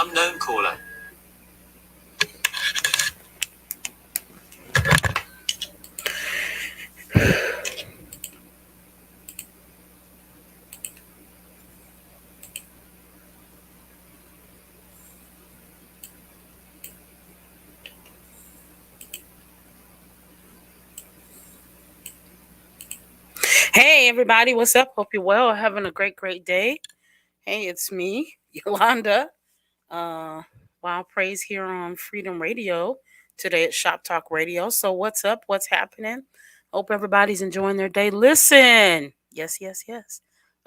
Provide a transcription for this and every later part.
Unknown caller. Hey, everybody, what's up? Hope you're well. Having a great day. Hey, it's me, Yolanda. Uh, Wild Praise here on Freedom Radio today at Shop Talk Radio. So, what's up? What's happening? Hope everybody's enjoying their day. Listen. Yes.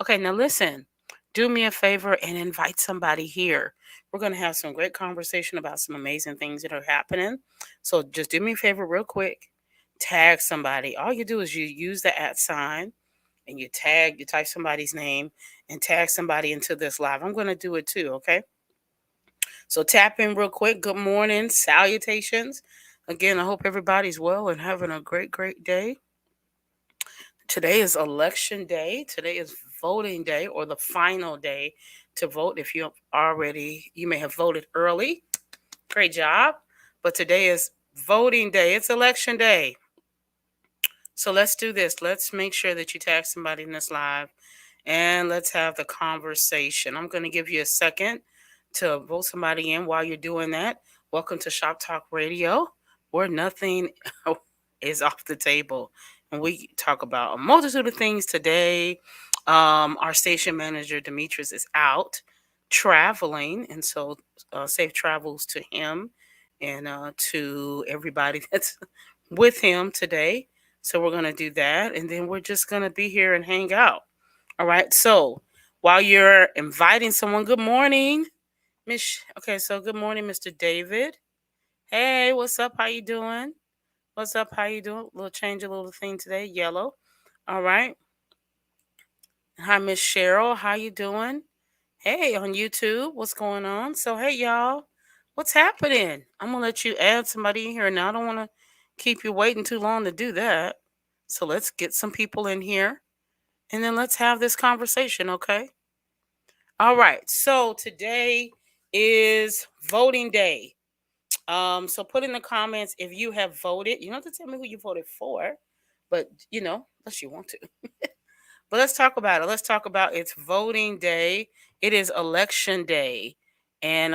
Okay, now listen. Do me a favor and invite somebody here. We're going to have some great conversation about some amazing things that are happening. So, just do me a favor, real quick. Tag somebody. All you do is you use the @ sign and you type somebody's name and tag somebody into this live. I'm going to do it too, okay? So tap in real quick. Good morning, salutations. Again, I hope everybody's well and having a great day. Today is election day. Today is voting day or the final day to vote. If you may have voted early. Great job. But today is voting day. It's election day. So let's do this. Let's make sure that you tag somebody in this live and let's have the conversation. I'm going to give you a second to vote somebody in while you're doing that. Welcome to Shop Talk Radio, where nothing is off the table. And we talk about a multitude of things today. Our station manager, Demetrius, is out traveling. And so safe travels to him and to everybody that's with him today. So we're going to do that. And then we're just going to be here and hang out. All right. So while you're inviting someone, good morning, Miss. Okay. So good morning, Mr. David. Hey, what's up? How you doing? What's up? How you doing? We'll change a little thing today. Yellow. All right. Hi, Miss Cheryl. How you doing? Hey, on YouTube. What's going on? So hey, y'all. What's happening? I'm gonna let you add somebody in here now. I don't want to keep you waiting too long to do that. So let's get some people in here and then let's have this conversation, okay? All right. So today is voting day. So put in the comments if you have voted. You don't have to tell me who you voted for, but unless you want to. But let's talk about it. Let's talk about it's voting day. It is election day, and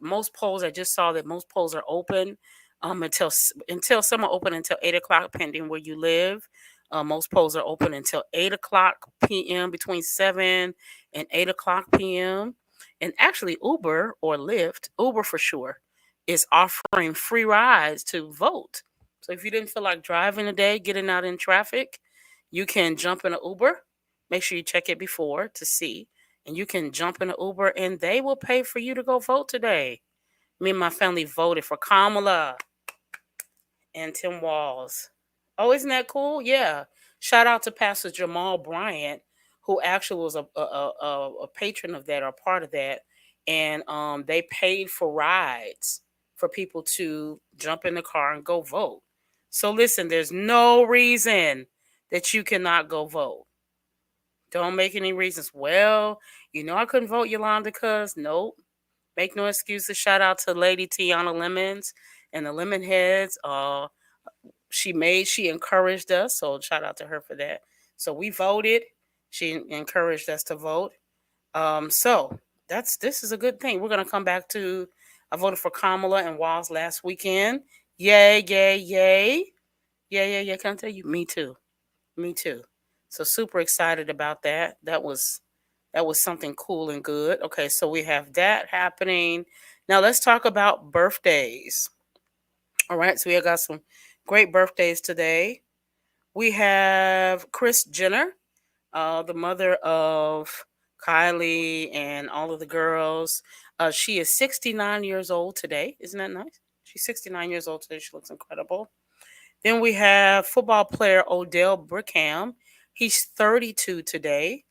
most polls. I just saw that most polls are open until some are open until 8 o'clock, depending where you live. Most polls are open until 8 o'clock p.m. between 7 and 8 o'clock p.m. And actually, Uber or Lyft, Uber for sure, is offering free rides to vote. So if you didn't feel like driving today, getting out in traffic, you can jump in an Uber. Make sure you check it before to see. And you can jump in an Uber and they will pay for you to go vote today. Me and my family voted for Kamala and Tim Walz. Oh, isn't that cool? Yeah. Shout out to Pastor Jamal Bryant, who actually was a patron of that or part of that. And they paid for rides for people to jump in the car and go vote. So listen, there's no reason that you cannot go vote. Don't make any reasons. Well, I couldn't vote, Yolanda, because nope. Make no excuses. Shout out to Lady Tiana Lemons and the Lemon Heads. She encouraged us, so shout out to her for that. So we voted. She encouraged us to vote. So this is a good thing. We're gonna come back to I voted for Kamala and Walz last weekend. Yay. Yeah. Can I tell you? Me too. Me too. So super excited about that. That was something cool and good. Okay, so we have that happening. Now let's talk about birthdays. All right, so we got some great birthdays today. We have Kris Jenner, the mother of Kylie and all of the girls. She is 69 years old today. Isn't that nice? She's 69 years old today. She looks incredible. Then we have football player Odell Beckham. He's 32 today.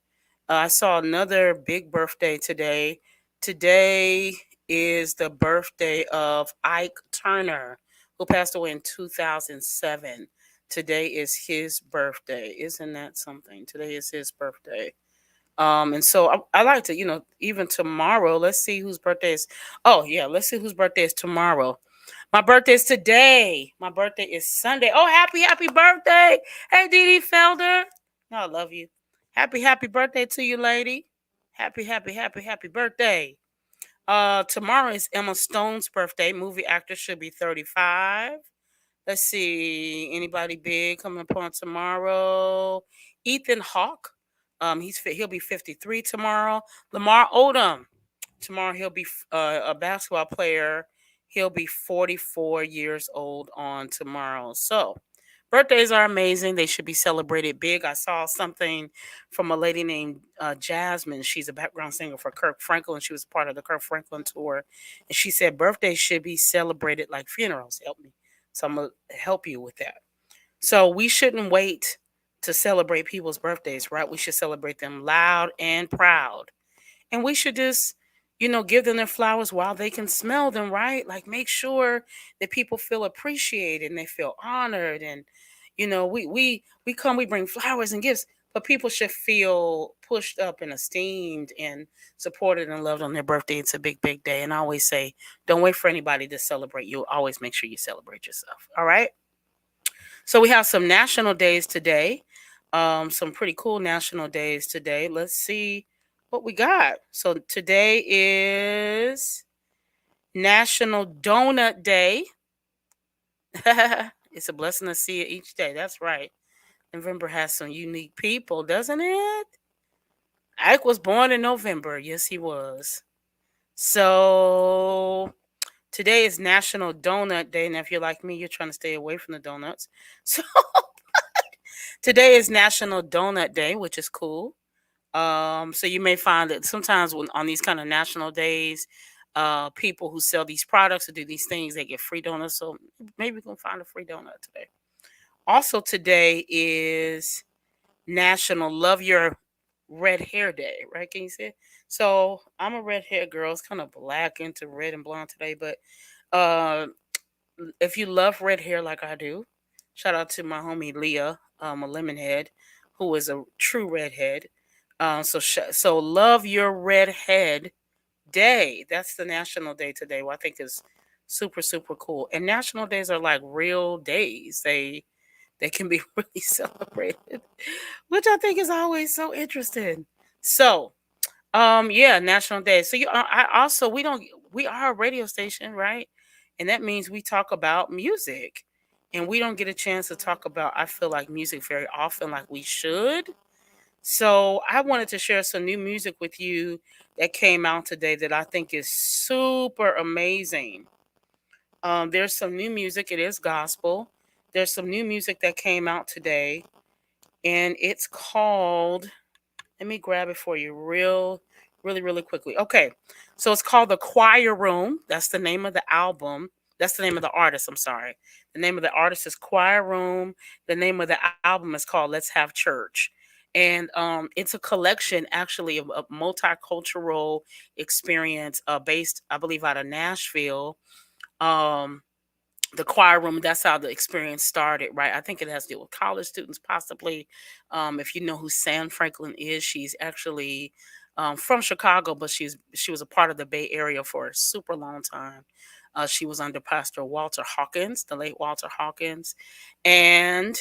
I saw another big birthday today. Today is the birthday of Ike Turner, who passed away in 2007. Today is his birthday. Isn't that something? Today is his birthday. And so I like to, even tomorrow, let's see whose birthday is. Oh, yeah, let's see whose birthday is tomorrow. My birthday is today. My birthday is Sunday. Oh, happy birthday. Hey, Dee Dee Felder. No, I love you. Happy birthday to you, lady. Happy birthday. Tomorrow is Emma Stone's birthday. Movie actor should be 35. Let's see. Anybody big coming upon tomorrow? Ethan Hawke. He'll be 53 tomorrow. Lamar Odom. Tomorrow he'll be a basketball player. He'll be 44 years old on tomorrow. So birthdays are amazing. They should be celebrated big. I saw something from a lady named Jasmine. She's a background singer for Kirk Franklin. She was part of the Kirk Franklin tour. And she said birthdays should be celebrated like funerals. Help me. So I'm going to help you with that. So we shouldn't wait to celebrate people's birthdays, right? We should celebrate them loud and proud. And we should just, give them their flowers while they can smell them, right? Like make sure that people feel appreciated and they feel honored. And, we bring flowers and gifts, but people should feel pushed up and esteemed and supported and loved on their birthday. It's a big, big day. And I always say, don't wait for anybody to celebrate you. Always make sure you celebrate yourself. All right. So we have some national days today. Some pretty cool national days today. Let's see what we got. So today is National Donut Day. It's a blessing to see it each day. That's right. November has some unique people, doesn't it? Ike was born in November. Yes, he was. So today is National Donut Day. Now, if you're like me, you're trying to stay away from the donuts. So today is National Donut Day, which is cool. So you may find that sometimes when on these kind of national days, people who sell these products or do these things, they get free donuts. So maybe we can find a free donut today. Also today is National Love Your Red Hair Day, right? Can you see it? So I'm a red hair girl. It's kind of black into red and blonde today, but uh, if you love red hair like I do, shout out to my homie Leah, a lemonhead, who is a true redhead. So love your redhead day. That's the national day today. What I think is super super cool. And national days are like real days. They can be really celebrated, which I think is always so interesting. So yeah, national day. So I also we are a radio station, right? And that means we talk about music. And we don't get a chance to talk about, I feel like, music very often like we should. So I wanted to share some new music with you that came out today that I think is super amazing. There's some new music. It is gospel. There's some new music that came out today, and it's called. Let me grab it for you really quickly. Okay, so it's called The Choir Room. That's the name of the album. That's the name of the artist. I'm sorry. The name of the artist is Choir Room. The name of the album is called Let's Have Church. And it's a collection actually of a multicultural experience based, I believe, out of Nashville. Um, the choir room, that's how the experience started, right? I think it has to do with college students, possibly. If you know who Sam Franklin is, she's actually from Chicago, but she was a part of the Bay Area for a super long time. She was under Pastor Walter Hawkins, the late Walter Hawkins, and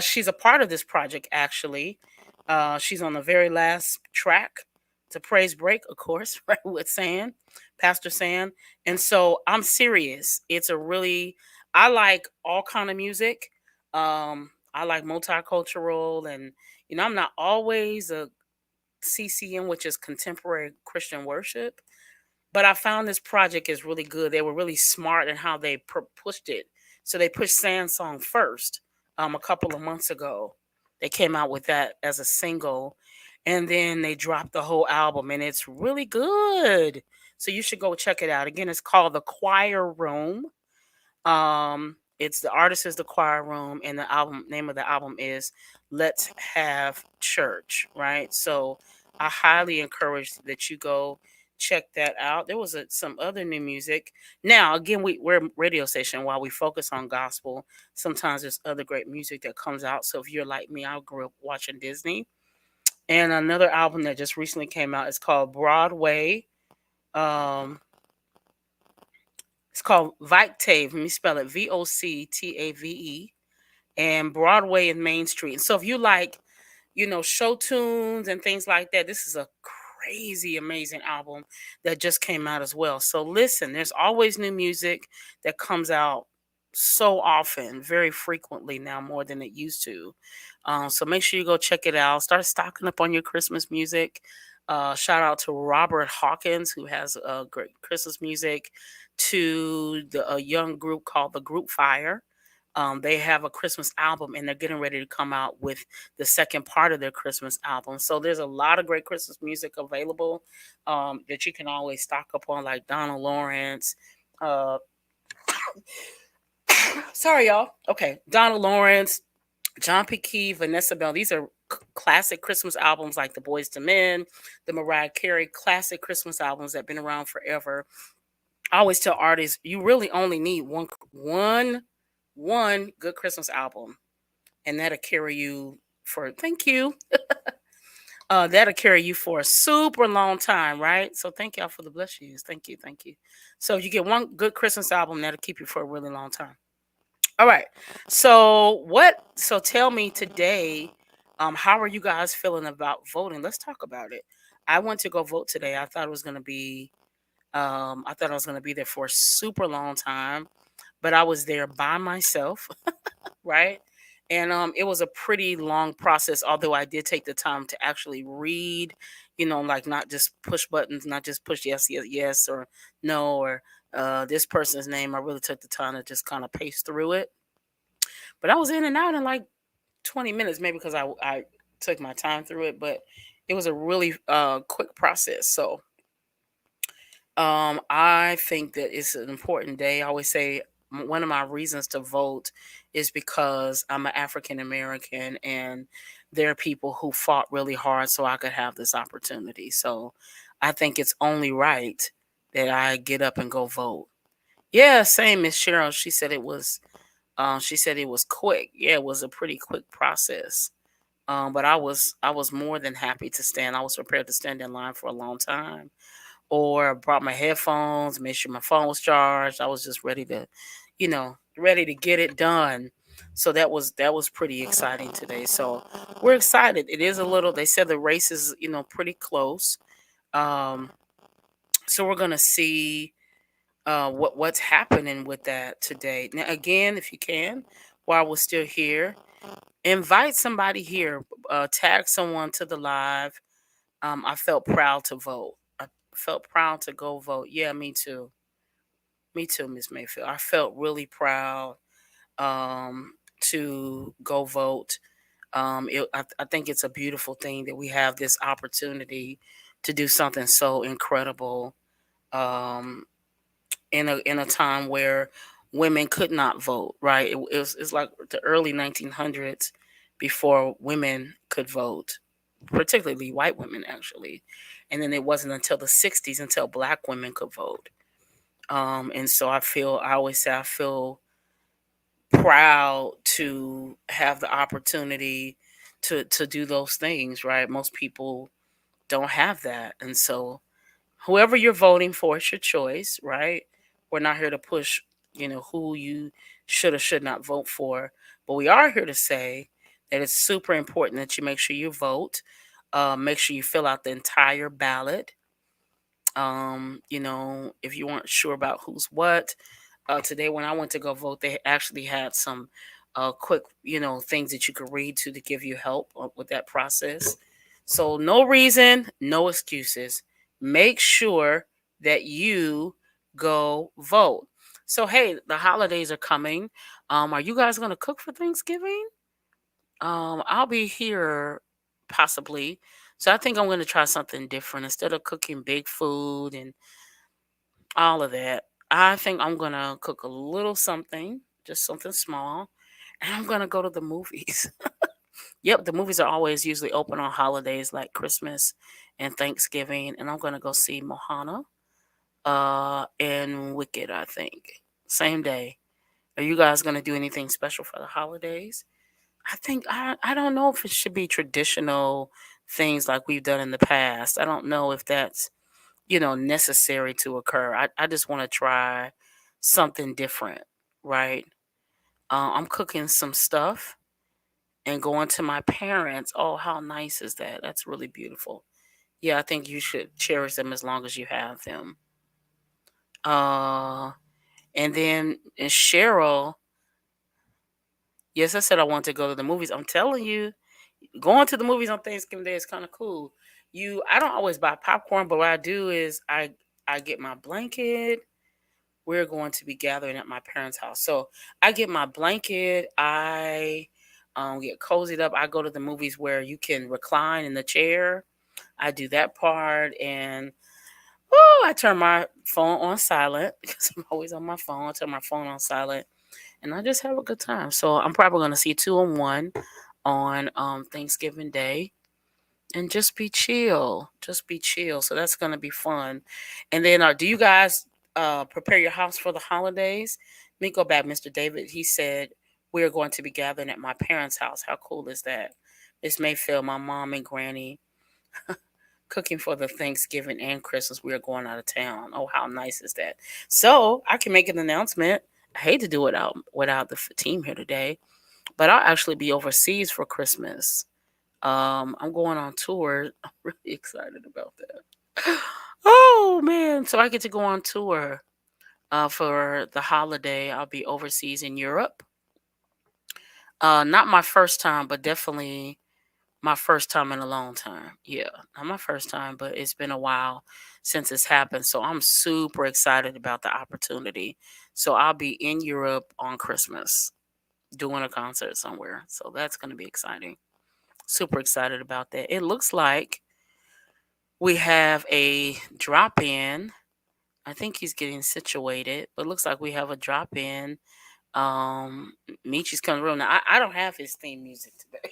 she's a part of this project, actually. She's on the very last track to Praise Break, of course, right, with Pastor Sam. And so I'm serious. I like all kind of music. I like multicultural, and I'm not always a CCM, which is contemporary Christian worship. But I found this project is really good. They were really smart in how they pushed it. So they pushed Sand Song first a couple of months ago. They came out with that as a single. And then they dropped the whole album, and it's really good. So you should go check it out. Again, it's called The Choir Room. It's the artist is The Choir Room, and the album name of the album is Let's Have Church, right? So I highly encourage that you go check that out. There was some other new music. Now, again, we're a radio station. While we focus on gospel, sometimes there's other great music that comes out. So if you're like me, I grew up watching Disney. And another album that just recently came out is called Broadway. Um, it's called Victave. Let me spell it Voctave. And Broadway and Main Street. And so if you like, show tunes and things like that, this is a crazy, amazing album that just came out as well. So listen, there's always new music that comes out so often, very frequently now, more than it used to. So make sure you go check it out. Start stocking up on your Christmas music. Shout out to Robert Hawkins, who has great Christmas music, to a young group called the Group Fire. They have a Christmas album and they're getting ready to come out with the second part of their Christmas album. So there's a lot of great Christmas music available that you can always stock up on, like Donald Lawrence. Uh, sorry, y'all. Okay, Donald Lawrence, John P. Key, Vanessa Bell. These are classic Christmas albums like The Boys to Men, the Mariah Carey classic Christmas albums that have been around forever. I always tell artists you really only need one good Christmas album, and that'll carry you for thank you. That'll carry you for a super long time, right? So thank y'all for the bless yous. Thank you. So if you get one good Christmas album, that'll keep you for a really long time. All right. So tell me today, how are you guys feeling about voting? Let's talk about it. I went to go vote today. I thought I was gonna be there for a super long time, but I was there by myself, right? And it was a pretty long process, although I did take the time to actually read, like not just push buttons, not just push yes or no or this person's name. I really took the time to just kind of pace through it. But I was in and out in like 20 minutes, maybe because I took my time through it, but it was a really quick process. So I think that it's an important day. I always say one of my reasons to vote is because I'm an African American and there are people who fought really hard so I could have this opportunity. So I think it's only right that I get up and go vote. Yeah, same Miss Cheryl. She said it was quick. Yeah, it was a pretty quick process. But I was more than happy to stand. I was prepared to stand in line for a long time, or brought my headphones, made sure my phone was charged. I was just ready to get it done. So that was pretty exciting today. So we're excited. It is a little. They said the race is pretty close. Um, so we're gonna see what's happening with that today. Now again, if you can, while we're still here, invite somebody here. Tag someone to the live. I felt proud to vote. I felt proud to go vote. Yeah, me too. Me too, Miss Mayfield. I felt really proud to go vote. I think it's a beautiful thing that we have this opportunity to do something so incredible um, in a time where women could not vote. Right? It's like the early 1900s before women could vote, particularly white women, actually. And then it wasn't until the 60s until black women could vote. And so I always say I feel proud to have the opportunity to do those things, right? Most people don't have that. And so whoever you're voting for, it's your choice, right? We're not here to push, who you should or should not vote for. But we are here to say that it's super important that you make sure you vote. Make sure you fill out the entire ballot. If you weren't sure about who's what, today when I went to go vote, they actually had some quick, things that you could read to give you help with that process. So no reason, no excuses. Make sure that you go vote. So hey, the holidays are coming. Are you guys gonna cook for Thanksgiving? I'll be here possibly. So I think I'm gonna try something different instead of cooking big food and all of that. I think I'm gonna cook a little something, just something small, and I'm gonna go to the movies. Yep, the movies are always usually open on holidays like Christmas and Thanksgiving, and I'm gonna go see Mohana, and Wicked. I think same day. Are you guys gonna do anything special for the holidays? I don't know if it should be traditional things like we've done in the past. I don't know if that's necessary to occur. I just want to try something different, right? I'm cooking some stuff and going to my parents. Oh, how nice is that? That's really beautiful. Yeah, I think you should cherish them as long as you have them. Uh, and Cheryl, yes, I said I want to go to the movies. I'm telling you, going to the movies on Thanksgiving Day is kind of cool. I don't always buy popcorn, but what I do is I get my blanket. We're going to be gathering at my parents' house, so I get my blanket. I get cozied up. I go to the movies where you can recline in the chair. I do that part, and I turn my phone on silent because I'm always on my phone. I turn my phone on silent, and I just have a good time. So I'm probably going to see 2 and 1 on Thanksgiving Day and just be chill. Just be chill. So that's gonna be fun. And then, do you guys prepare your house for the holidays? Let me go back, Mr. David. He said we're going to be gathering at my parents' house. How cool is that? Miss Mayfield, my mom and Granny cooking for the Thanksgiving and Christmas. We are going out of town. Oh, how nice is that? So I can make an announcement. I hate to do it out without the team here today, but I'll actually be overseas for Christmas. I'm going on tour. I'm really excited about that. Oh man, so I get to go on tour for the holiday. I'll be overseas in Europe. Not my first time, but definitely my first time in a long time. Yeah, not my first time, but it's been a while since it's happened. So I'm super excited about the opportunity. So I'll be in Europe on Christmas doing a concert somewhere. So that's going to be exciting. Super excited about that. It looks like we have a drop in. I think he's getting situated, but looks like we have a drop in. Michi's coming room. Now I don't have his theme music today.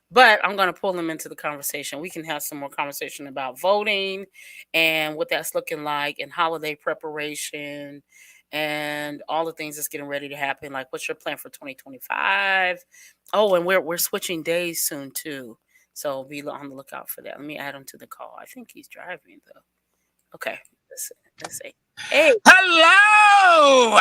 But I'm gonna pull him into the conversation. We can have some more conversation about voting and what that's looking like and holiday preparation and all the things that's getting ready to happen. Like what's your plan for 2025? Oh, and we're switching days soon too. So be on the lookout for that. Let me add him to the call. I think he's driving though. Okay. Let's see. Hey, Hello!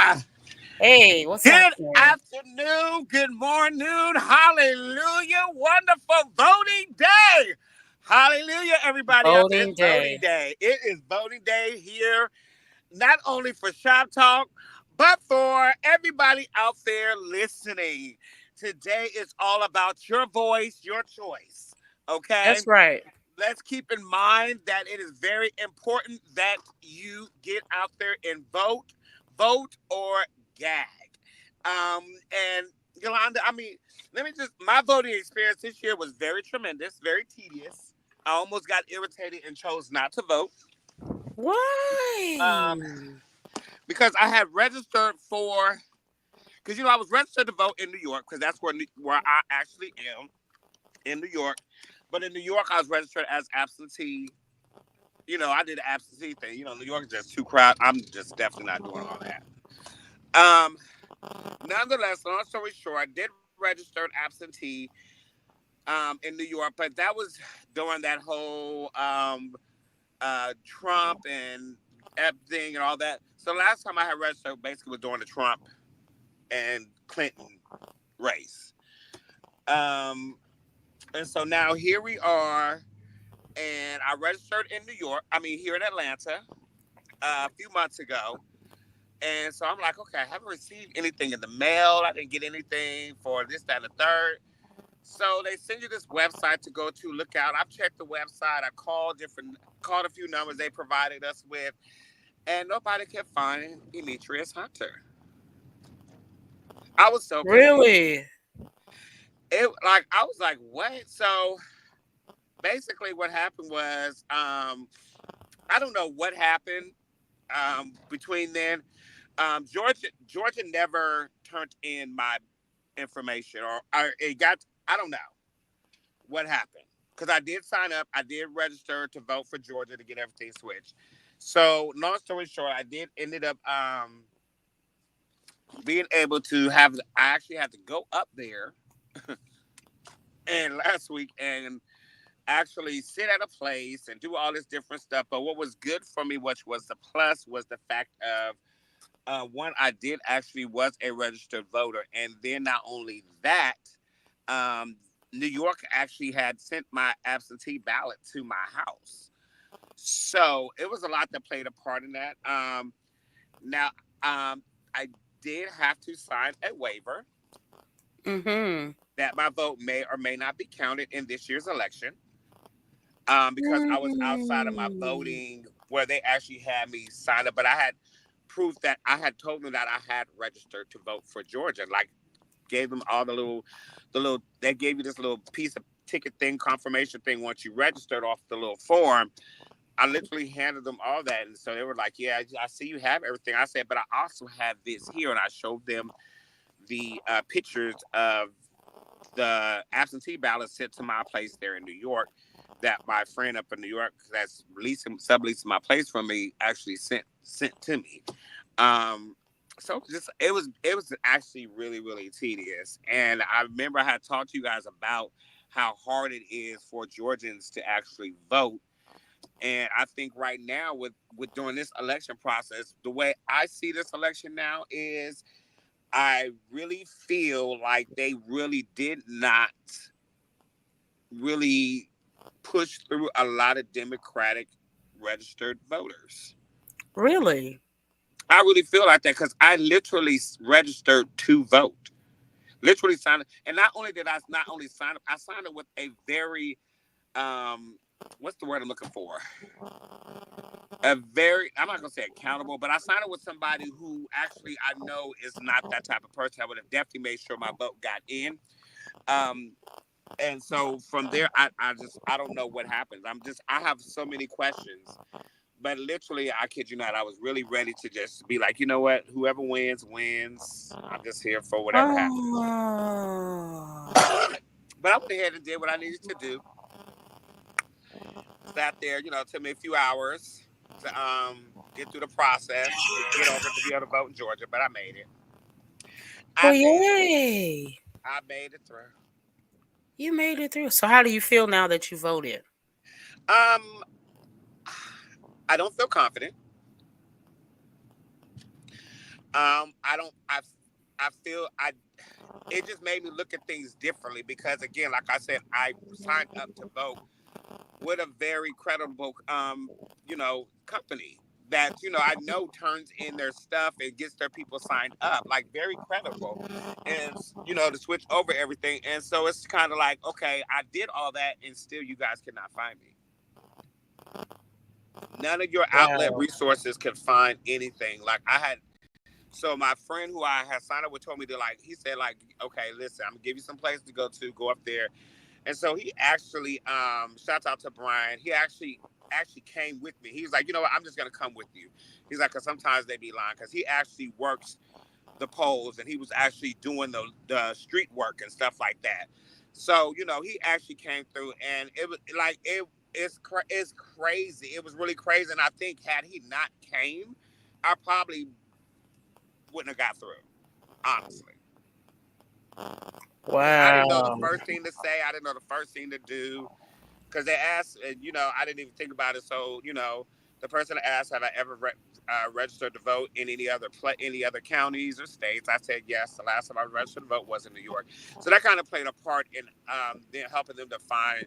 hey, what's Good happening? afternoon, good morning, hallelujah, wonderful voting day. Hallelujah, everybody out there. It's Voting voting day. day. It is voting day here, not only for Shop Talk, but for everybody out there listening. Today is all about your voice, your choice. Okay? That's right. Let's keep in mind that it is very important that you get out there and vote or gag. And Yolanda, I mean, let me just my voting experience this year was very tremendous, very tedious. I almost got irritated and chose not to vote. Why? Um, because I had registered for because I was registered to vote in New York because that's where I actually am in New York. But in New York, I was registered as absentee. I did the absentee thing. New York is just too crowded. I'm just definitely not doing all that. Um, Nonetheless, long story short, I did register absentee in New York, but that was during that whole Trump and Ep thing and all that. So last time I had registered basically was during the Trump and Clinton race. Um, and so now here we are, and I registered in New York. I mean, here in Atlanta a few months ago. And so I'm like, okay, I haven't received anything in the mail. I didn't get anything for this, that, and the third. So they send you this website to go to. Look out. I've checked the website. I called a few numbers they provided us with, and nobody could find Demetrius Hunter. I was so confused. Really? I was like, what? So basically, what happened was, I don't know what happened between then. Georgia never turned in my information, or it got. I don't know what happened because I did sign up. I did register to vote for Georgia to get everything switched. So long story short, I did ended up being able to have, I actually had to go up there and last week and actually sit at a place and do all this different stuff. But what was good for me, which was the plus, was the fact of one, I did actually was a registered voter, and then not only that, um, New York actually had sent my absentee ballot to my house. So it was a lot that played a part in that. Now, I did have to sign a waiver Mm-hmm. that my vote may or may not be counted in this year's election. Because I was outside of my Mm. voting where they actually had me sign up, but I had proof that I had told them that I had registered to vote for Georgia. Like, gave them all they gave you this little piece of ticket thing, confirmation thing once you registered off the little form. I literally handed them all that, and so they were like, "Yeah, I see you have everything." I said, "But I also have this here," and I showed them the pictures of the absentee ballot sent to my place there in New York that my friend up in New York that's subleasing my place from me actually sent to me. Um, so just it was actually really really tedious, and I remember I had talked to you guys about how hard it is for Georgians to actually vote. And I think right now with doing this election process, the way I see this election now is I really feel like they really did not really push through a lot of Democratic registered voters. Really? I really feel like that because I literally registered to vote. Literally signed, and not only did I not only sign up, I signed up with a very what's the word I'm looking for? A very, I'm not gonna say accountable, but I signed up with somebody who actually I know is not that type of person. I would have definitely made sure my vote got in. Um, and so from there, I don't know what happens. I have so many questions. But literally, I kid you not, I was really ready to just be like, you know what, whoever wins wins. I'm just here for whatever happens. Oh. But I went ahead and did what I needed to do. Sat there, it took me a few hours to get through the process to get over to be able to vote in Georgia, but I made it. I Well, made it. yay. I made it through. You made it through. So how do you feel now that you voted? Um, I don't feel confident. I don't. I feel I. It just made me look at things differently because again, like I said, I signed up to vote with a very credible, company that I know turns in their stuff and gets their people signed up, like very credible, and to switch over everything. And so it's kind of like, okay, I did all that, and still you guys cannot find me. None of your outlet Wow. resources can find anything. Like I had. So my friend who I had signed up with told me to like. He said like, okay, listen, I'm gonna give you some place to go to. Go up there. And so he actually, shouts out to Brian. He actually came with me. He's like, you know what? I'm just gonna come with you. He's like, cause sometimes they be lying. Cause he actually works the polls and he was actually doing the street work and stuff like that. So he actually came through and it was like it's crazy. It was really crazy. And I think had he not came, I probably wouldn't have got through. Honestly. Because I didn't know the Wow. first thing to say. I didn't know the first thing to do. Because they asked, and I didn't even think about it. So the person asked, "Have I ever registered to vote in any other counties or states?" I said yes. The last time I registered to vote was in New York. So that kind of played a part in then helping them to find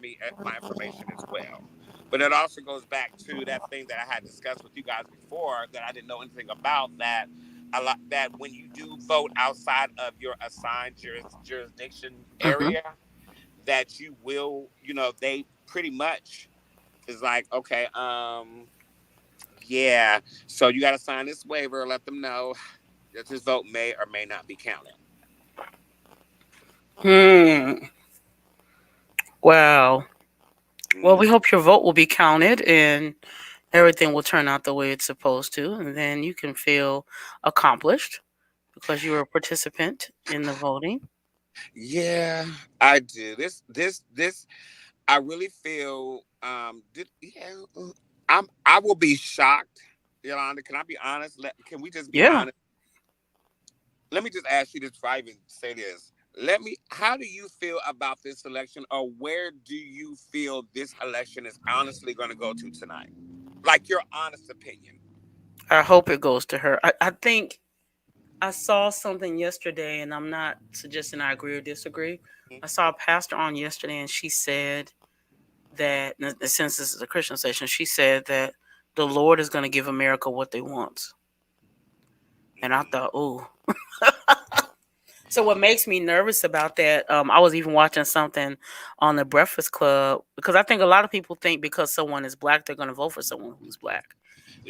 me my information as well. But it also goes back to that thing that I had discussed with you guys before that I didn't know anything about that. A lot that when you do vote outside of your assigned jurisdiction Mm-hmm. area, that you will, they pretty much is like, okay, yeah, so you got to sign this waiver, let them know that this vote may or may not be counted. Hmm. Wow. Well, Mm. we hope your vote will be counted and everything will turn out the way it's supposed to, and then you can feel accomplished because you were a participant in the voting. Yeah, I do. This, I really feel, yeah, I will be shocked. Yolanda, can I be honest? Can we just be Yeah. honest? let me just ask you this before I even say this. How do you feel about this election, or where do you feel this election is honestly going to go to tonight? Like your honest opinion. I hope it goes to her. I think I saw something yesterday, and I'm not suggesting I agree or disagree. I saw a pastor on yesterday, and she said that, since this is a Christian station, she said that the Lord is going to give America what they want. And I thought, oh. So what makes me nervous about that? I was even watching something on the Breakfast Club, because I think a lot of people think because someone is black, they're going to vote for someone who's black,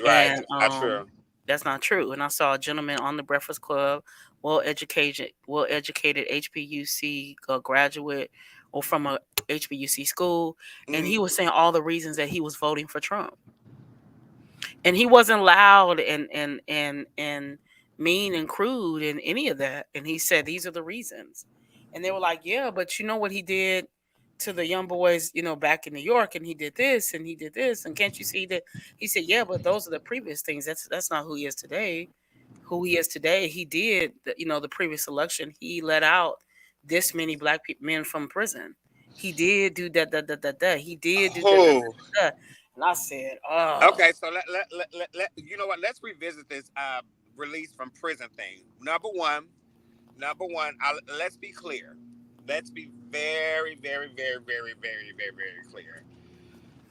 Right. and Not true. that's not true. And I saw a gentleman on the Breakfast Club, well educated HBUC graduate or from a HBUC school, and he was saying all the reasons that he was voting for Trump. And he wasn't loud and mean and crude and any of that. And he said these are the reasons. And they were like, yeah, but you know what he did to the young boys, back in New York, and he did this and he did this, and can't you see that? He said, yeah, but those are the previous things. That's not who he is today. Who he is today, he did, the previous election, he let out this many black men from prison. He did do that. He did do that. And I said, oh. Okay, so you know what? Let's revisit this release from prison thing. Number one, let's be clear. Let's be very, very, very, very, very, very, very clear.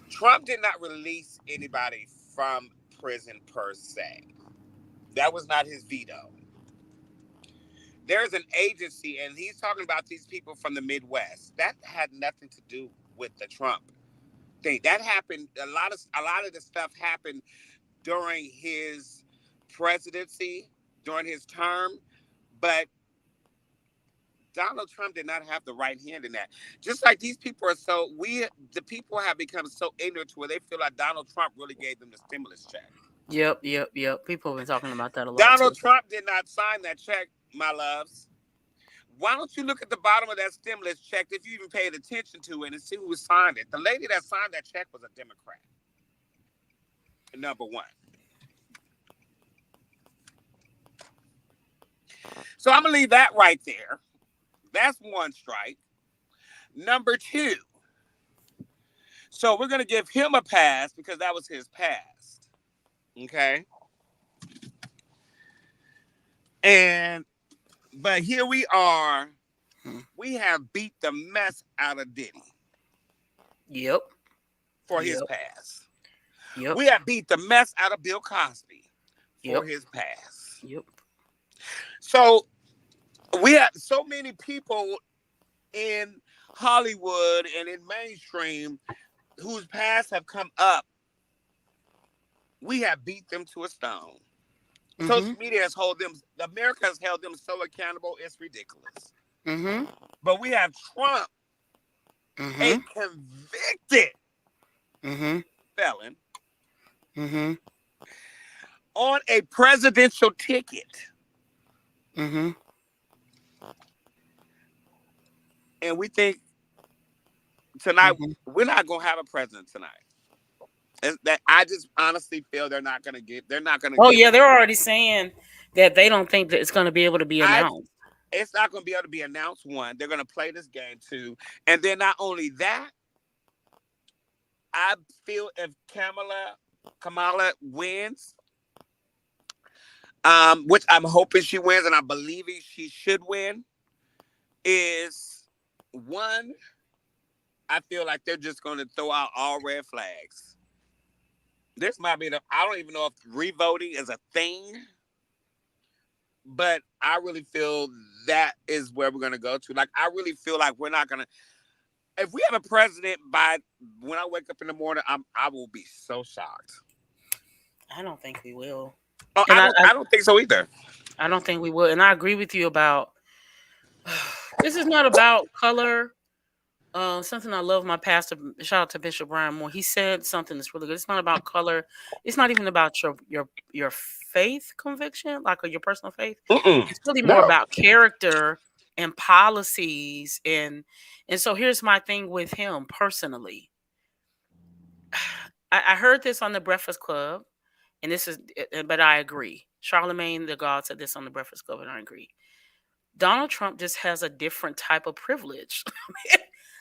Trump did not release anybody from prison per se. That was not his veto. There's an agency, and he's talking about these people from the Midwest. That had nothing to do with the Trump thing. That happened. A lot of the stuff happened during his presidency, during his term, but Donald Trump did not have the right hand in that. Just like these people are the people have become so ignorant to where they feel like Donald Trump really gave them the stimulus check. Yep. People have been talking about that a lot. Donald Trump did not sign that check, my loves. Why don't you look at the bottom of that stimulus check, if you even paid attention to it, and see who signed it? The lady that signed that check was a Democrat. Number one. So I'm going to leave that right there. That's one strike. Number two. So we're going to give him a pass because that was his past. Okay? But here we are. We have beat the mess out of Diddy. Yep. For his past. Yep. We have beat the mess out of Bill Cosby for his past. Yep. So we have so many people in Hollywood and in mainstream whose past have come up. We have beat them to a stone. Mm-hmm. Social media has America has held them so accountable, it's ridiculous. Mm-hmm. But we have Trump, a convicted felon, on a presidential ticket. And we think tonight we're not going to have a president tonight. That I just honestly feel they're not going to get. Oh yeah, they're already saying that they don't think that it's going to be able to be announced. It's not going to be able to be announced. One, they're going to play this game too, and then not only that, I feel if Kamala wins, which I'm hoping she wins, and I'm believing she should win, is one. I feel like they're just going to throw out all red flags. This might be I don't even know if revoting is a thing, but I really feel that is where we're going to go to. Like, I really feel like we're not going to, if we have a president when I wake up in the morning, I will be so shocked. I don't think we will. Oh, I don't think so either. I don't think we will. And I agree with you about, this is not about color. Something I love my pastor, shout out to Bishop Brian Moore. He said something that's really good. It's not about color. It's not even about your faith conviction, like your personal faith. It's really more about character and policies. And so here's my thing with him personally. I heard this on the Breakfast Club, but I agree. Charlemagne the God said this on the Breakfast Club, and I agree. Donald Trump just has a different type of privilege.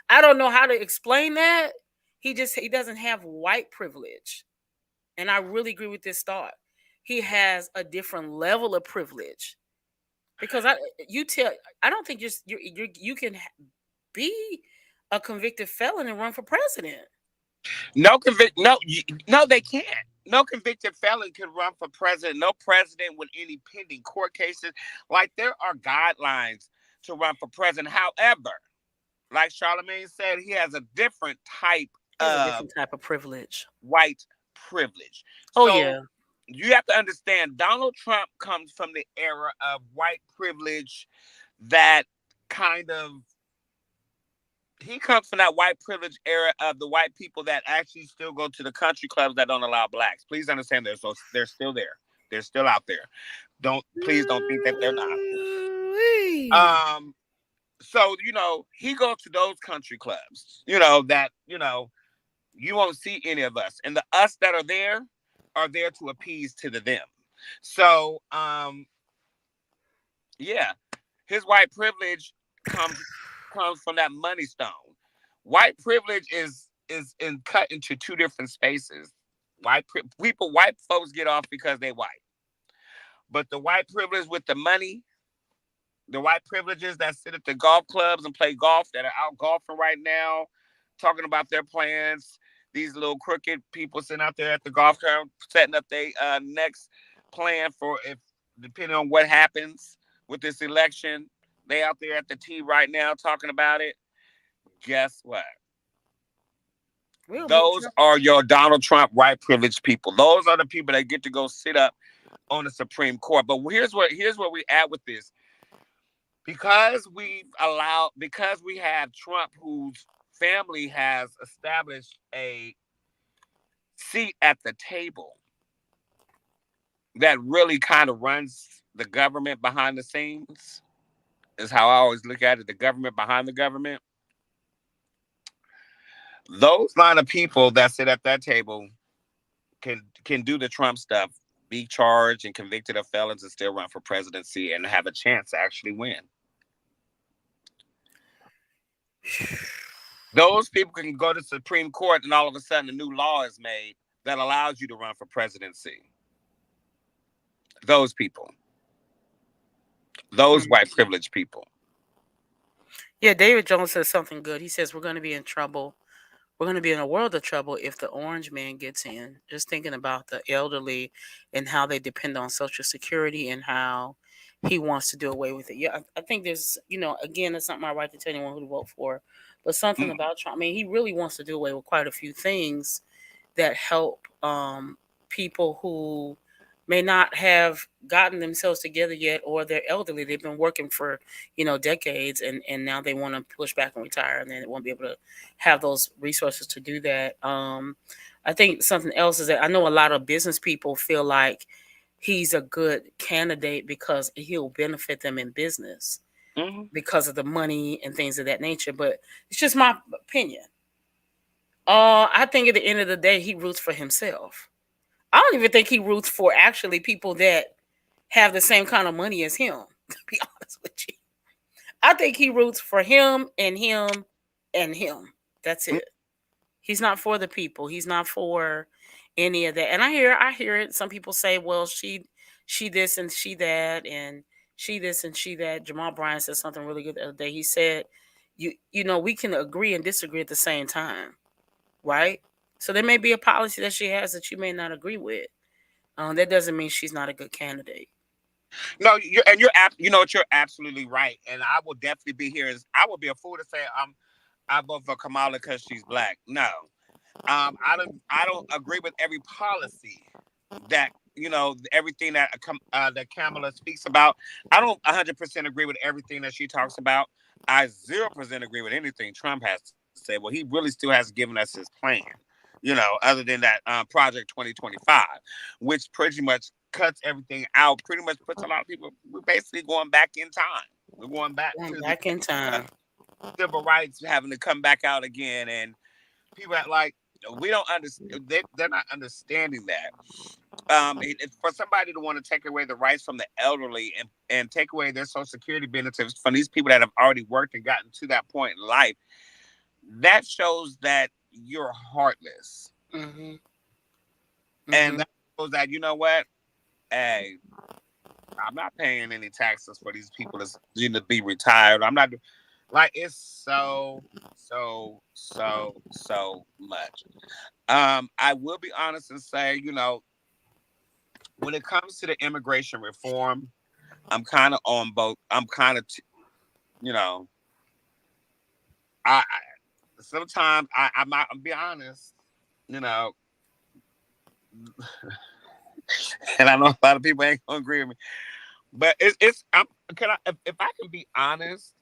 I don't know how to explain that. He doesn't have white privilege. And I really agree with this thought. He has a different level of privilege. Because I don't think you can be a convicted felon and run for president. No, they can't. No convicted felon can run for president. No president with any pending court cases. Like, there are guidelines to run for president. However, like Charlemagne said, he has a different type He has a of different type of privilege. white privilege. Oh So yeah. you have to understand, Donald Trump comes from the era of white privilege that kind of he comes from that white privilege era of the white people that actually still go to the country clubs that don't allow blacks. Please understand, they're still there. They're still out there. Please don't think that they're not. So he goes to those country clubs. That you won't see any of us, and the us that are there to appease to the them. So yeah, his white privilege comes from that money stone. White privilege is cut into two different spaces. White folks get off because they white, but the white privilege with the money, the white privileges that sit at the golf clubs and play golf, that are out golfing right now, talking about their plans. These little crooked people sitting out there at the golf club setting up their next plan for if depending on what happens with this election. They out there at the tee right now talking about it. Guess what? Those are your Donald Trump white privileged people. Those are the people that get to go sit up on the Supreme Court. But here's where we at with this. Because we have Trump, whose family has established a seat at the table that really kind of runs the government behind the scenes, is how I always look at it, the government behind the government. Those line of people that sit at that table can do the Trump stuff, be charged and convicted of felons and still run for presidency and have a chance to actually win. Those people can go to the Supreme Court and all of a sudden a new law is made that allows you to run for presidency. Those people. Those white privileged people. Yeah, David Jones says something good. He says we're going to be in trouble. We're going to be in a world of trouble if the orange man gets in. Just thinking about the elderly and how they depend on Social Security and how he wants to do away with it. Yeah, I think there's, again, it's not my right to tell anyone who to vote for, but something about Trump. I mean, he really wants to do away with quite a few things that help people who may not have gotten themselves together yet, or they're elderly. They've been working for, decades, and now they want to push back and retire, and then they won't be able to have those resources to do that. I think something else is that I know a lot of business people feel like he's a good candidate because he'll benefit them in business because of the money and things of that nature. But it's just my opinion. I think at the end of the day, he roots for himself. I don't even think he roots for actually people that have the same kind of money as him, to be honest with you. I think he roots for him and him and him. That's it. He's not for the people. He's not for any of that. And I hear it. Some people say, well, she this and she that, and she this and she that. Jamal Bryant said something really good the other day. He said, we can agree and disagree at the same time, right? So there may be a policy that she has that you may not agree with. That doesn't mean she's not a good candidate. No, you're absolutely right. And I will definitely be here. I would be a fool to say I vote for Kamala because she's black. No, I don't agree with every policy that everything that Kamala speaks about. I don't 100% agree with everything that she talks about. I 0% agree with anything Trump has to say. Well, he really still hasn't given us his plan. Other than that Project 2025, which pretty much cuts everything out, pretty much puts a lot of people, we're basically going back in time. We're going back in time. Civil rights having to come back out again, and people are like, we don't understand. They're not understanding that. For somebody to want to take away the rights from the elderly and take away their social security benefits from these people that have already worked and gotten to that point in life, that shows that you're heartless. Mm-hmm. And that shows that, you know what? Hey, I'm not paying any taxes for these people to be retired. I'm not like it's so much. I will be honest and say, when it comes to the immigration reform, I'm kind of on both. I'm kind of, you know, I sometimes I'm not. I'll be honest, you know, and I know a lot of people ain't gonna agree with me, but it's. Can I if I can be honest,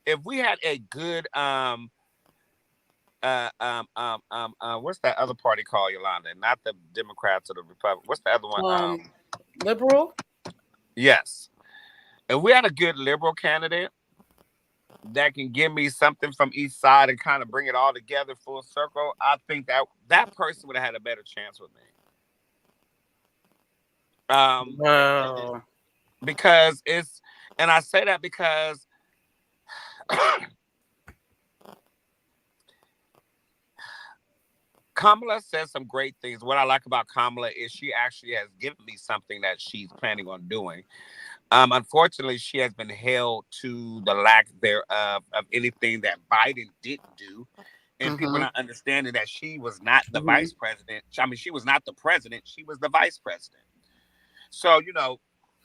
if we had a good what's that other party called, Yolanda? Not the Democrats or the Republicans. What's the other one? Liberal. Yes. If we had a good liberal candidate that can give me something from each side and kind of bring it all together full circle, I think that person would have had a better chance with me. Wow. Because and I say that because Kamala says some great things. What I like about Kamala is she actually has given me something that she's planning on doing. Unfortunately, she has been held to the lack thereof of anything that Biden didn't do. And people are not understanding that she was not the vice president. I mean, she was not the president. She was the vice president. So,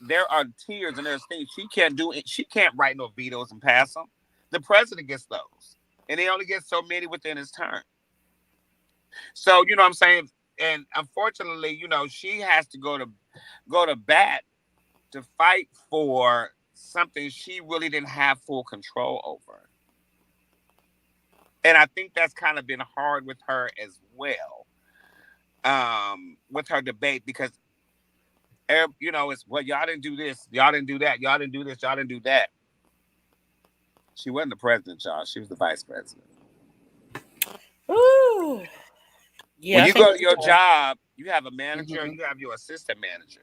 there are tiers and there's things she can't do. She can't write no vetoes and pass them. The president gets those. And he only gets so many within his term. So, you know what I'm saying? And unfortunately, she has to go to bat to fight for something she really didn't have full control over. And I think that's kind of been hard with her as well. With her debate, because it's, well, y'all didn't do this, y'all didn't do that, y'all didn't do this, y'all didn't do that. She wasn't the president, y'all. She was the vice president. Ooh. Yeah, when you go to your job, you have a manager, you have your assistant manager.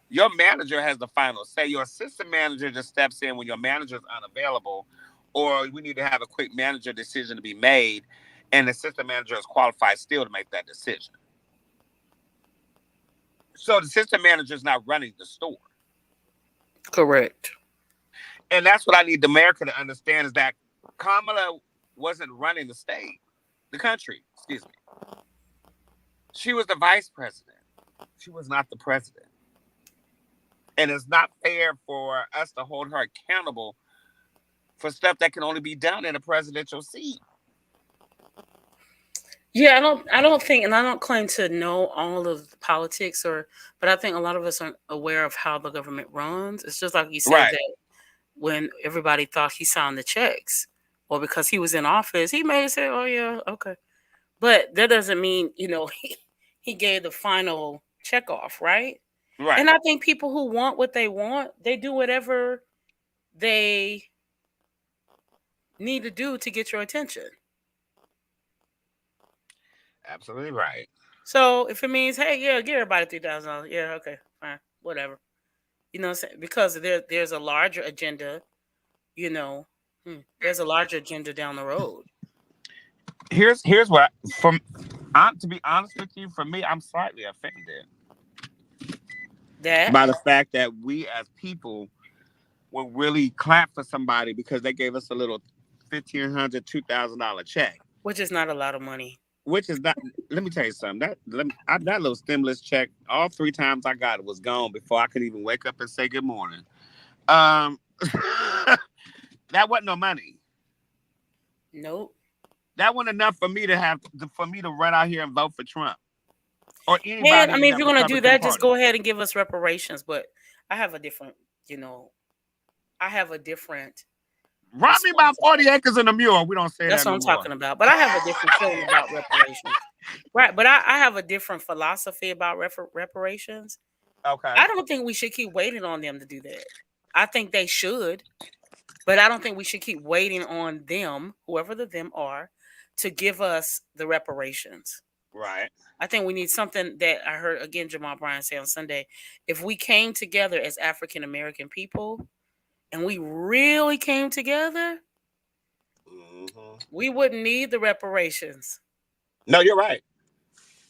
Your manager has the final say. Your assistant manager just steps in when your manager is unavailable, or we need to have a quick manager decision to be made, and the assistant manager is qualified still to make that decision. So the assistant manager is not running the store. Correct. And that's what I need America to understand, is that Kamala wasn't running the country, excuse me. She was the vice president. She was not the president. And it's not fair for us to hold her accountable for stuff that can only be done in a presidential seat. Yeah, I don't think, and I don't claim to know all of the politics, but I think a lot of us aren't aware of how the government runs. It's just like you said, that when everybody thought he signed the checks, or because he was in office, he may say, "Oh yeah, okay," but that doesn't mean he gave the final check off, right? Right. And I think people who want what they want, they do whatever they need to do to get your attention. Absolutely right. So if it means, hey, yeah, give everybody $3,000, yeah, okay, fine, whatever. You know what I'm saying? Because there's a larger agenda, there's a larger agenda down the road. Here's what, to be honest with you, for me, I'm slightly offended by the fact that we as people will really clap for somebody because they gave us a little $1,500, $2,000 check, which is not a lot of money. Which is not. Let me tell you something. That little stimulus check, all 3 times I got it was gone before I could even wake up and say good morning. That wasn't no money. Nope. That wasn't enough for me to run out here and vote for Trump or anybody. And I mean, if you're gonna do that, just go ahead and give us reparations. But I have a different, Rob me about 40 acres and a mule. We don't say that's that. That's what I'm talking about. But I have a different feeling about reparations. Right. But I have a different philosophy about reparations. Okay. I don't think we should keep waiting on them to do that. I think they should. But I don't think we should keep waiting on them, whoever the them are, to give us the reparations. Right. I think we need something that I heard again Jamal Bryan say on Sunday. If we came together as African American people and we really came together, Hmm. we wouldn't need the reparations. No, you're right.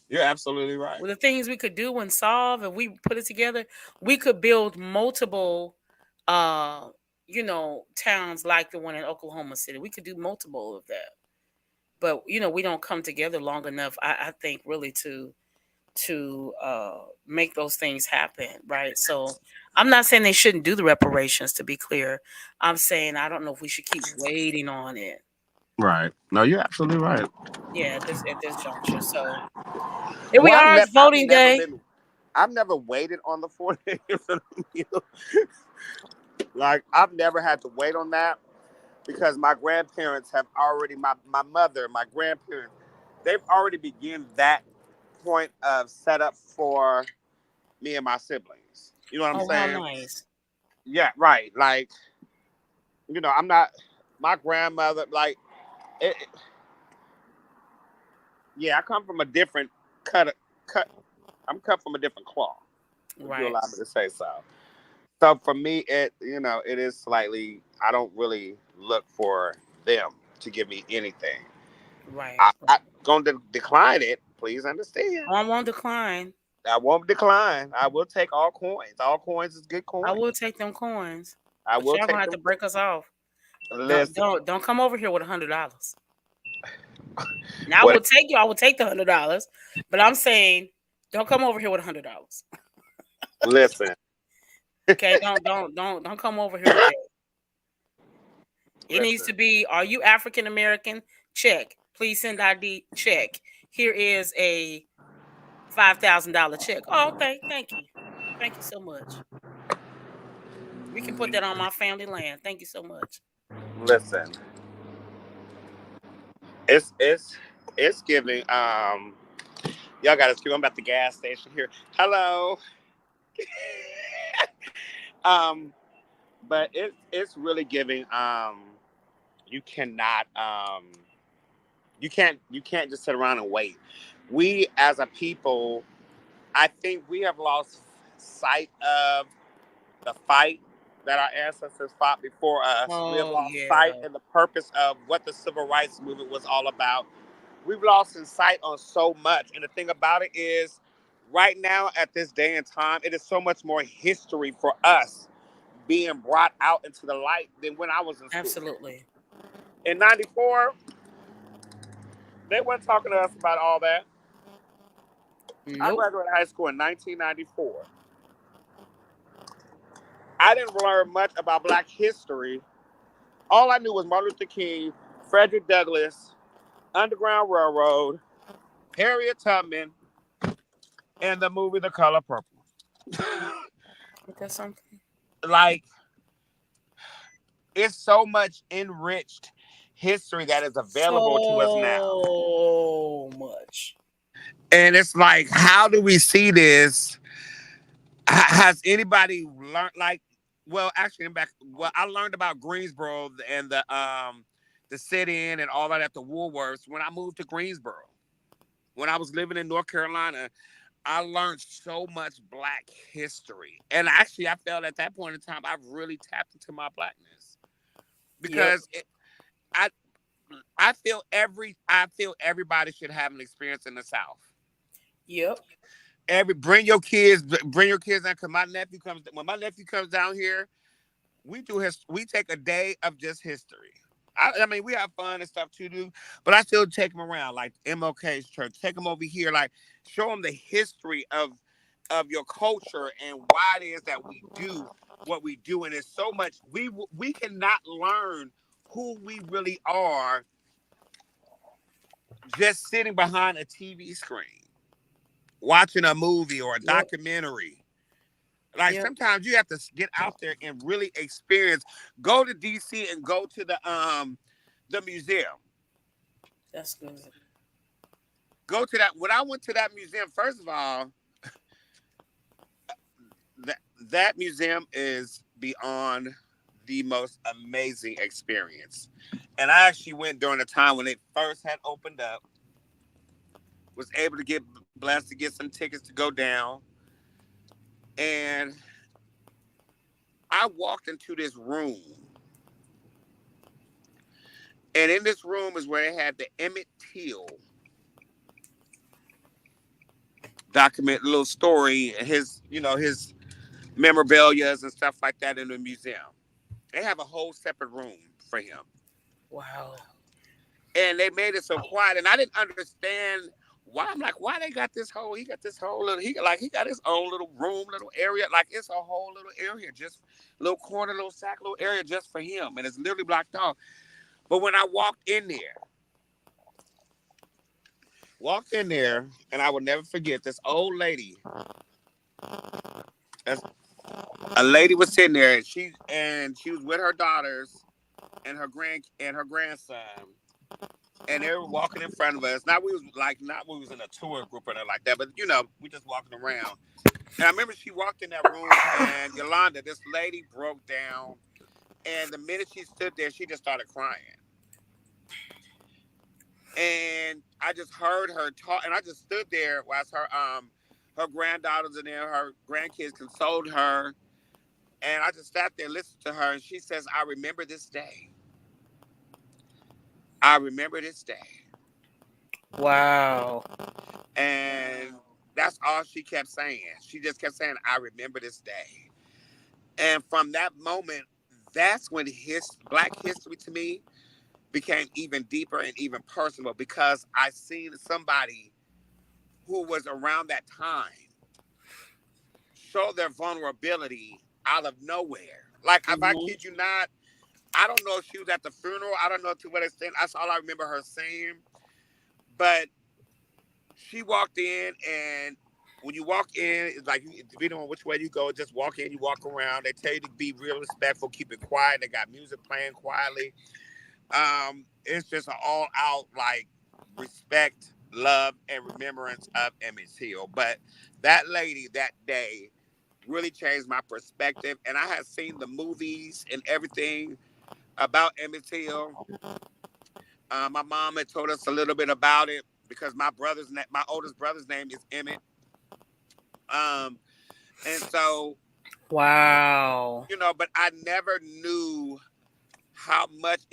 You're absolutely right. With the things we could do and solve, if we put it together, we could build multiple, uh, towns like the one in Oklahoma City. We could do multiple of that. But we don't come together long enough. I think really to make those things happen, right? So I'm not saying they shouldn't do the reparations. To be clear, I'm saying I don't know if we should keep waiting on it. Right. No, you're absolutely right. Yeah, at this juncture. So here we Well, are. It's voting day. I've never waited on the 4 days of the meal. Like, I've never had to wait on that because my grandparents have already, my mother, my grandparents, they've already begun that point of setup for me and my siblings. You know what I'm Oh, how saying? nice. Yeah, right. Like, I'm not, my grandmother, like, it, yeah, I come from a different cut. I'm cut from a different cloth, if you Right, allow me to say so. So for me, it is slightly. I don't really look for them to give me anything. right. I'm going to decline it. Please understand. Oh, I won't decline. I won't decline. I will take all coins. All coins is good I coins. will take them coins, I but will y'all gonna take have to them. break us off. Don't Listen, don't don't come over here with $100. Now I what? will take you. I will take the $100, but I'm saying don't come over here with $100. Listen, Okay, don't come over here with that. It needs listen. to be, are you African American? Check. Please send ID. Check. Here is a $5,000 check. Oh, okay. Thank you. Thank you so much. We can put that on my family land. Thank you so much. Listen. It's giving. Y'all got to excuse. I'm at the gas station here. Hello. um, but it's really giving. You cannot. You can't just sit around and wait. We as a people, I think we have lost sight of the fight that our ancestors fought before us. We have Oh lost sight yeah, in the purpose of what the civil rights movement was all about. We've lost in sight on so much. And the thing about it is, right now at this day and time, it is so much more history for us being brought out into the light than when I was in school. absolutely. In '94, they weren't talking to us about all that. I Nope. graduated high school in 1994. I didn't learn much about Black history. All I knew was Martin Luther King, Frederick Douglass, Underground Railroad, Harriet Tubman, and the movie The Color Purple. Ain't that something? Like, it's so much enriched history that is available to us now. So much. And it's like, how do we see this? Has anybody learned, like, well, actually, I learned about Greensboro and the sit-in and all that at the Woolworths when I moved to Greensboro. When I was living in North Carolina, I learned so much Black history. And actually, I felt at that point in time, I've really tapped into my Blackness Yep. because I I feel everybody should have an experience in the South. Yep. Bring your kids down. Cause when my nephew comes down here, we take a day of just history. I mean, we have fun and stuff to do, but I still take them around, like MLK's church. Take them over here, like show them the history of your culture and why it is that we do what we do. And it's so much we cannot learn who we really are just sitting behind a TV screen, watching a movie or a Yep. documentary. Like, Yep. sometimes you have to get out there and really experience. Go to DC and go to the museum. That's good. Go to that. When I went to that museum, first of all, that museum is beyond the most amazing experience. And I actually went during the time when it first had opened up. Was able to get blessed to get some tickets to go down. And I walked into this room. And in this room is where they had the Emmett Till document little story, his memorabilia and stuff like that in the museum. They have a whole separate room for him. Wow. And they made it so quiet. And I didn't understand why. I'm like, why they got this whole, he got this whole little, he got his own little room, little area. Like it's a whole little area, just little corner, little sack, little area just for him. And it's literally blocked off. But when I walked in there, and I will never forget this old lady. A lady was sitting there, and she was with her daughters and her grandson, and they were walking in front of us. Not we was in a tour group or nothing like that, but we just walking around. And I remember she walked in that room, and Yolanda, this lady broke down, and the minute she stood there, she just started crying. And I just heard her talk, and I just stood there whilst her granddaughters and her grandkids consoled her. And I just sat there and listened to her, and she says, I remember this day. I remember this day. Wow. And that's all she kept saying. She just kept saying, I remember this day. And from that moment, that's when Black history to me became even deeper and even personal, because I seen somebody who was around that time show their vulnerability out of nowhere. Like, if I kid you not, I don't know if she was at the funeral. I don't know to what extent. That's all I remember her saying. But she walked in, and when you walk in, it's like, depending on which way you go, just walk in, you walk around. They tell you to be real respectful, keep it quiet. They got music playing quietly. It's just an all-out, like, respect, love, and remembrance of Emmett Till. But that lady that day really changed my perspective. And I had seen the movies and everything about Emmett Till. My mom had told us a little bit about it because my oldest brother's name is Emmett. And so, wow, but I never knew how much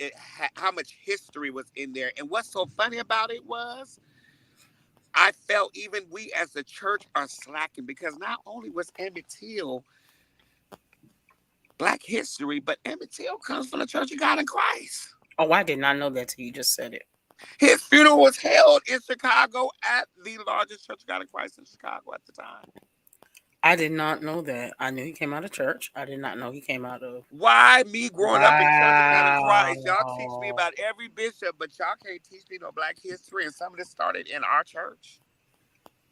history was in there. And what's so funny about it was, I felt even we as the church are slacking, because not only was Emmett Till Black history, but Emmett Till comes from the Church of God in Christ. Oh, I did not know that till you just said it. His funeral was held in Chicago at the largest Church of God in Christ in Chicago at the time. I did not know that. I knew he came out of church. I did not know he came out of... Why me growing up in Church of God in Christ? Y'all teach me about every bishop, but y'all can't teach me no Black history. And some of this started in our church.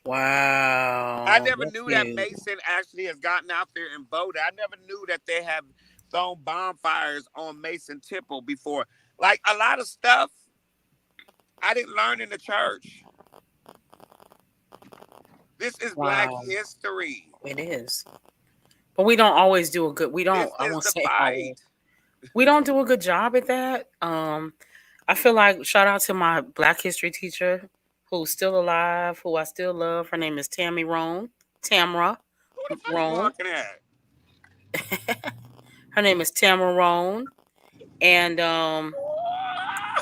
Wow. I never knew that Mason actually has gotten out there and voted. I never knew that they have thrown bonfires on Mason Temple before. Like, a lot of stuff I didn't learn in the church. This is Black history. It is. But we don't always do a good... We don't do a good job at that. I feel like, shout out to my Black history teacher who's still alive, who I still love. Her name is Tammy Roan. Tamra Roan. Her name is Tamra Roan. And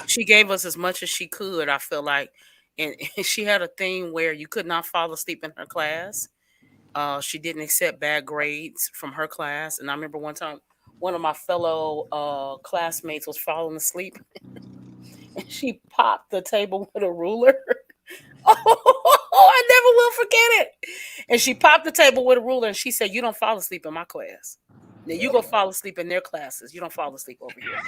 she gave us as much as she could, I feel like. And she had a thing where you could not fall asleep in her class. She didn't accept bad grades from her class. And I remember one time, one of my fellow classmates was falling asleep. And she popped the table with a ruler. I never will forget it. And she popped the table with a ruler, and she said, "You don't fall asleep in my class. Now you go fall asleep in their classes. You don't fall asleep over here."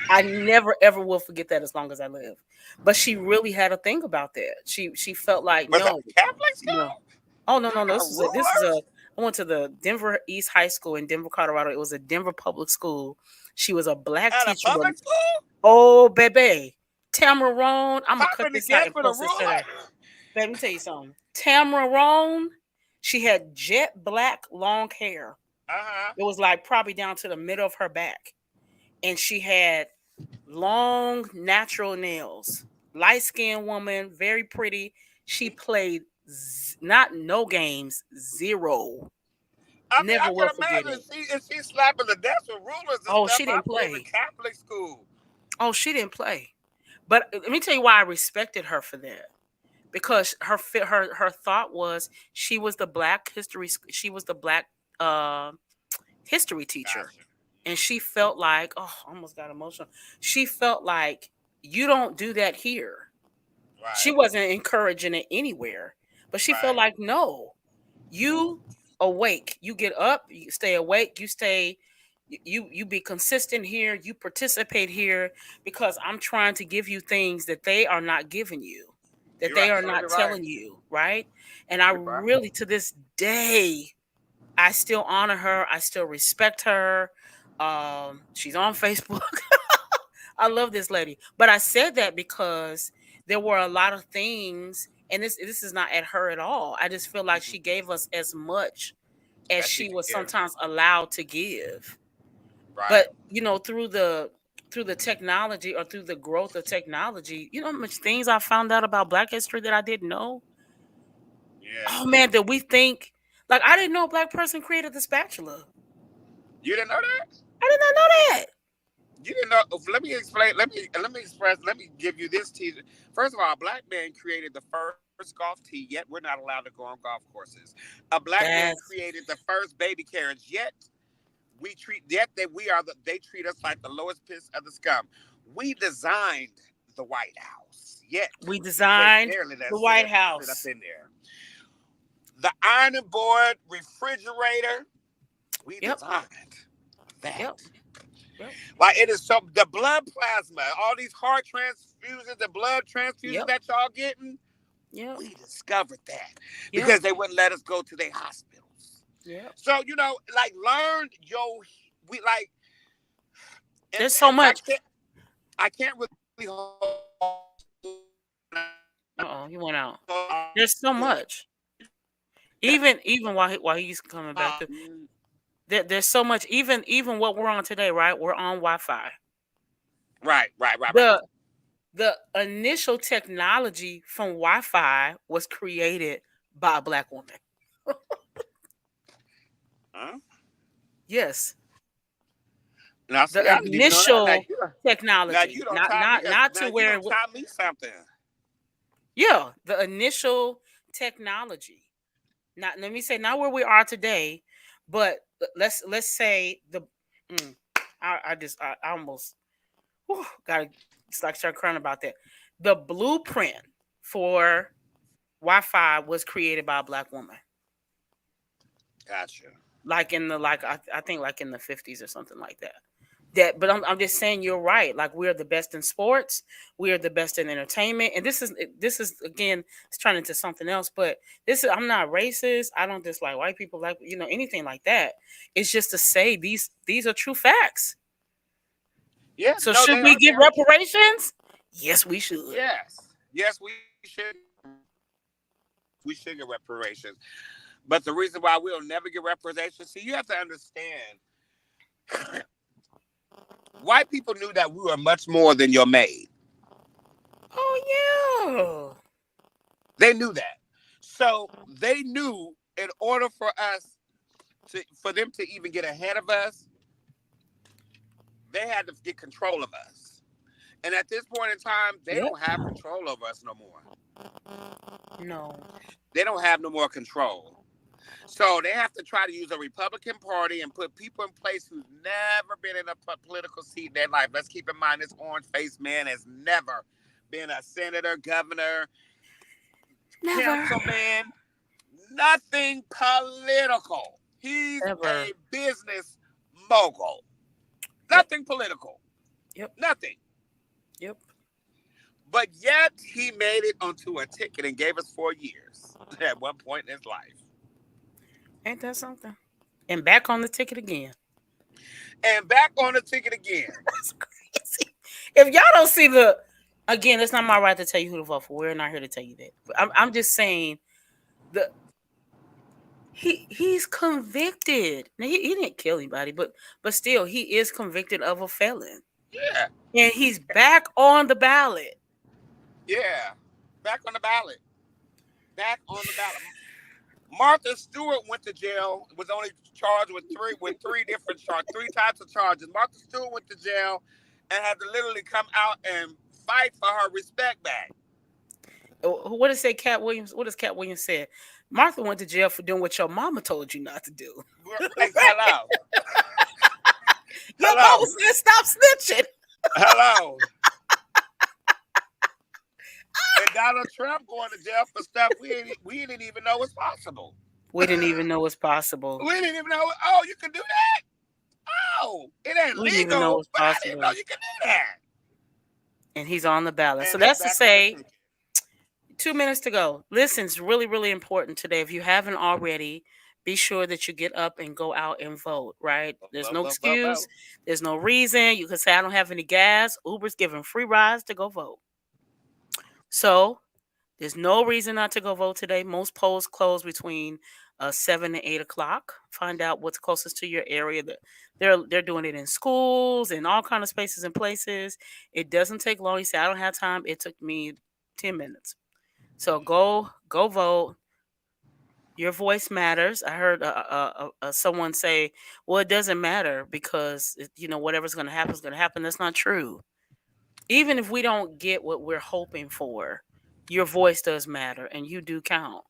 I never ever will forget that as long as I live. But she really had a thing about that. She felt like, was no Catholic school. No. Oh no. This is a. I went to the Denver East High School in Denver, Colorado. It was a Denver public school. She was a Black teacher. Public school? Oh, baby. Tamara Roan. I'm gonna cut this out and post this today. Let me tell you something. Tamara Roan, she had jet black long hair. It was like probably down to the middle of her back. And she had long natural nails. Light-skinned woman, very pretty. She played not no games, zero. I mean, Never I will can forget imagine it. if she's slapping the desk with rulers and Oh, stuff. she I didn't grew up in play. Catholic school. Oh, she didn't play. But let me tell you why I respected her for that. Because her thought was she was the black history she was the black uh, history teacher, Gotcha. and she felt like, oh, I almost got emotional. She felt like you don't do that here. She Right, wasn't encouraging it anywhere, but she felt right. like, no, you awake, you get up, you stay awake, you stay, you be consistent here, you participate here, because I'm trying to give you things that they are not giving you, that You're they are not absolutely right. telling you, right? And I You're right. really, to this day, I still honor her, I still respect her. She's on Facebook. I love this lady. But I said that because there were a lot of things, and this is not at her at all. I just feel like Mhm. she gave us as much as As she she could was give. sometimes allowed to give. Right. But through the technology, or through the growth of technology, you know how much things I found out about Black history that I didn't know? Yeah. Oh man, that we think, like, I didn't know a black person created the spatula. You didn't know that? I did not know that. You didn't know. Let me explain. Let me express. Let me give you this teaser. First of all, a black man created the first golf tee. Yet we're not allowed to go on golf courses. A black man That's created the first baby carriage. Yet they treat us like the lowest piss of the scum. We designed the White House. Yet we they designed barely let the sit White up sit up House. in there. The ironing board, refrigerator, we Yep, designed that. yep, yep, Like it is so the blood plasma, all these heart transfusions, the blood transfusions yep, that y'all getting, yep, we discovered that yep, because they wouldn't let us go to their hospitals. yep. So like learn yo, we like, There's so and much. I can't really Uh-oh, he went out. There's so much. Even while he's coming back to, there's so much. Even what we're on today, right? We're on Wi-Fi. right. The the initial technology from Wi-Fi was created by a black woman. Huh? Yes, Now see, the I didn't even know that. initial Now technology, you don't not taught me. not not Now to you where don't taught me something. yeah, the initial technology. Not, let me say, not where we are today, but let's say the. Mm, I almost got to start crying about that. The blueprint for Wi-Fi was created by a black woman, Gotcha. like in the I think like in the 50s or something like that. But I'm just saying you're right. Like, we're the best in sports, we are the best in entertainment, and this is again, it's turning into something else. But this is, I'm not racist. I don't dislike white people, like, anything like that. It's just to say these are true facts. Yeah, So no, should they we are give very true. reparations? Yes, we should. Yes, we should. We should get reparations. But the reason why we'll never get reparations, see, you have to understand, white people knew that we were much more than your maid. Oh They knew that. So they knew in order for for them to even get ahead of us, they had to get control of us. And at this point in time, they yeah. Yep. don't have control over us no more. No. They don't have no more control. So they have to try to use a Republican Party and put people in place who've never been in a political seat in their life. Let's keep in mind this orange-faced man has never been a senator, governor, Never. councilman, nothing political. He's Ever. a business mogul. Yep. Nothing political. Yep. Nothing. Yep. But yet he made it onto a ticket and gave us 4 years at one point in his life. Ain't that something? And back on the ticket again. And back on the ticket again. That's crazy. If y'all don't see again, it's not my right to tell you who to vote for. We're not here to tell you that. But I'm just saying he's convicted. Now, he didn't kill anybody, but still, he is convicted of a felon. Yeah. And he's back on the ballot. Yeah. Back on the ballot. back on the ballot. Martha Stewart went to jail. Was only charged with three different charges, three types of charges. Martha Stewart went to jail and had to literally come out and fight for her respect back. What does Cat Williams? What does Cat Williams say? Martha went to jail for doing what your mama told you not to do. Hello. Your mama said stop snitching. Hello. And Donald Trump going to jail for stuff we didn't even know was possible. We didn't even know it was possible. We didn't even know. Oh, you can do that. Oh, it ain't We didn't even legal. know it was But I possible. didn't know you could do that. And he's on the ballot. And So that's to back on the say, ticket. 2 minutes to go. Listen, it's really, really important today. If you haven't already, be sure that you get up and go out and vote, right? There's no excuse. There's no reason. You can say, I don't have any gas. Uber's giving free rides to go vote. So there's no reason not to go vote today. Most polls close between 7 and 8 o'clock. Find out what's closest to your area. They're doing it in schools and all kind of spaces and places. It doesn't take long. You say, I don't have time. It took me 10 minutes. So go vote. Your voice matters. I heard someone say, well, it doesn't matter because, whatever's going to happen is going to happen. That's not true. Even if we don't get what we're hoping for, your voice does matter and you do count.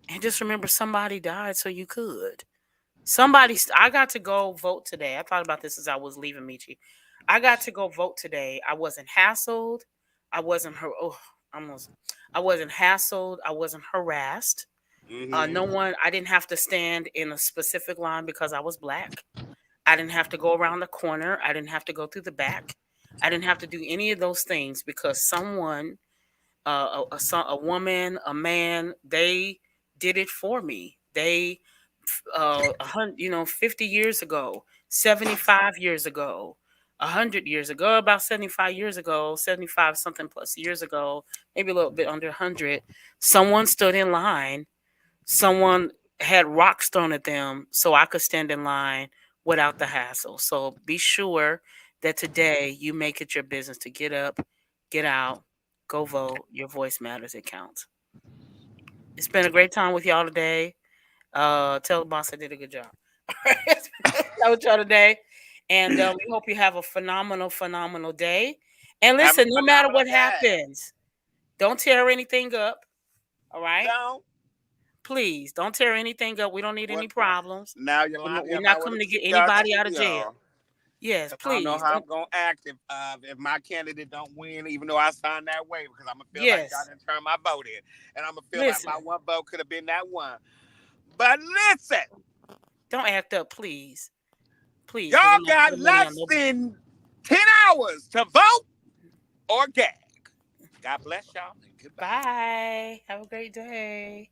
And just remember, somebody died so you could. I got to go vote today. I thought about this as I was leaving Michi. I got to go vote today. I wasn't hassled. I wasn't hassled. I wasn't harassed. No one, I didn't have to stand in a specific line because I was Black. I didn't have to go around the corner. I didn't have to go through the back. I didn't have to do any of those things because someone, a woman, a man, they did it for me. They, 50 years ago, 75 years ago, 100 years ago, about 75 years ago, 75 something plus years ago, maybe a little bit under 100, someone stood in line. Someone had rocks thrown at them so I could stand in line without the hassle. So be sure that today you make it your business to get up, get out, go vote. Your voice matters. It counts. It's been a great time with y'all today. Tell the boss I did a good job. That was y'all today. And we hope you have a phenomenal day. And listen, no matter what happens, don't tear anything up. All right? No. Please don't tear anything up. We don't need any problems. Now we're not coming to get anybody out of jail. Yes, please. I don't know how I'm gonna act if my candidate don't win, even though I signed that way, because I'm gonna feel like I didn't turn my vote in, and I'm gonna feel like my one vote could have been that one. But listen, don't act up, please. Please. Y'all got less than 10 hours to vote or gag. God bless y'all. Goodbye. Have a great day.